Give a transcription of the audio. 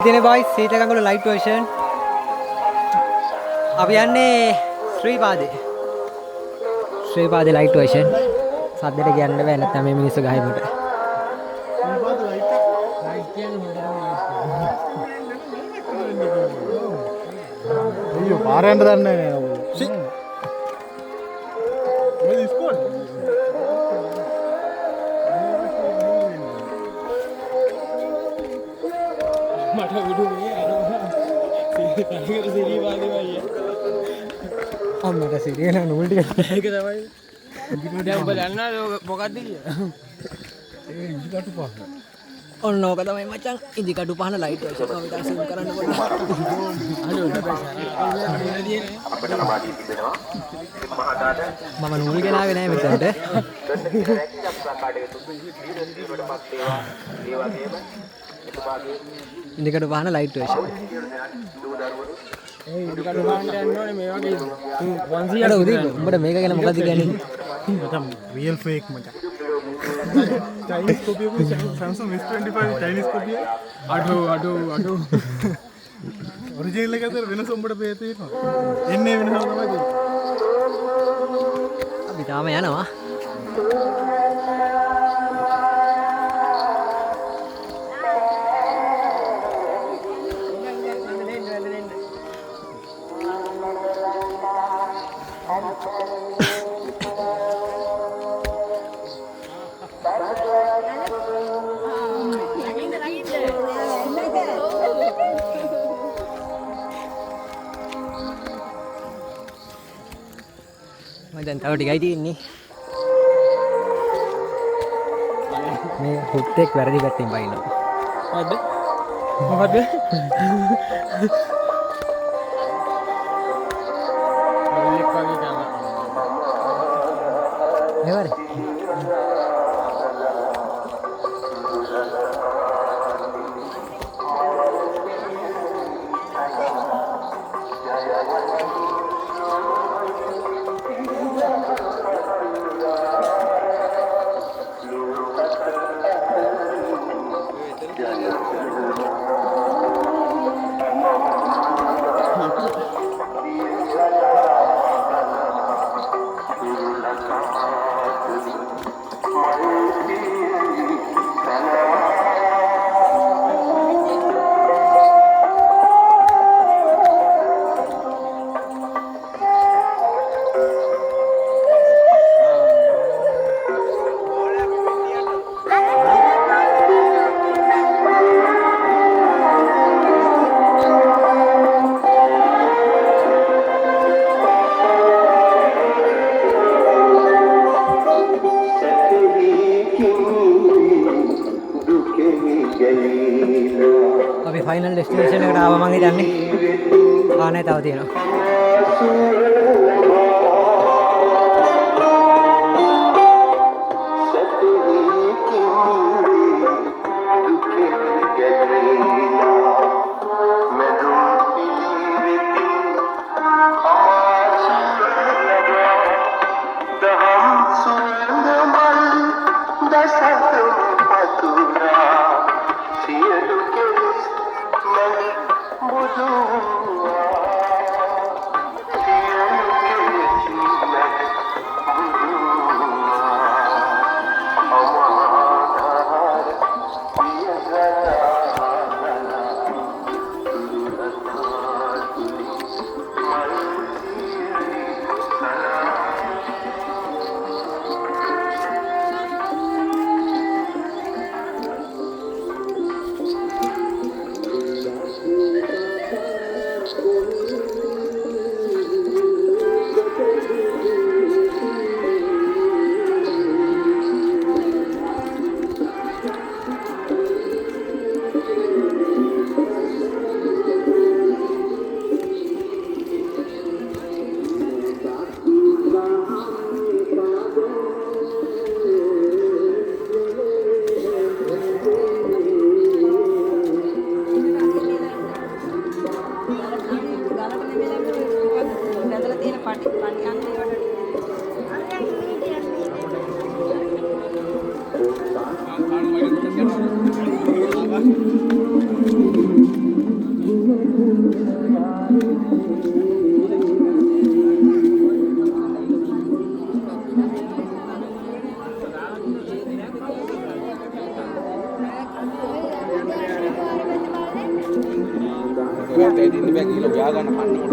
තියෙන boys සීතලකංගොල්ල light version. අපි යන්නේ ශ්‍රීපාදේ light version. සද්දෙට කියන්න බෑ නැත්නම් මේ මිනිස්සු ගහයි මට. අයියෝ පාරයන්ට දන්නේ නැහැ නේද? ඔය ඉස්කෝල මට උඩුනේ අර සීරියස් සිරිය වාගේ වයිය. අම්මට සිරිය නෑ නූල් ටික. ඒක තමයි. දැන් ඔබ දන්නවද මොකක්ද කියලා? ඒ ඉදිකටු පහන. ඔන්න ඕක තමයි මචං ඉදිකටු පහන light version. මම ඉතින් zoom කරන්න පුළුවන්. මම නූල් ගෙනාවේ නෑ මෙතනට. ඉදිකටු පහන light version. ඒ ඉදිකටු පහන යන්න ඕනේ මේ වගේ 100ක් උඹට මේක ගැන මොකද කියන්නේ? මචං real fake මචං. Chinese copy of Samsung S25 Chinese copy අඩෝ ඔරිජිනල් එක අතර වෙනස උඹට පේත තියෙනවා. එන්නේ වෙනස තමයි තියෙන්නේ. අපි තාම යනවා. දැන් තව ටිකයි තියෙන්නේ. මේ හුත්තෙක් වැරදි පැත්තෙන් බයිනවා. මොකද්ද? එවරේ. අපි ෆයිනල් ඩෙස්ටිනේෂන් එකට ආවා මං හිතන්නේ. ආනේ තව තියෙනවා. Budu රටේ දින්න බෑ කියලා ගියා ගන්න කන්නේ.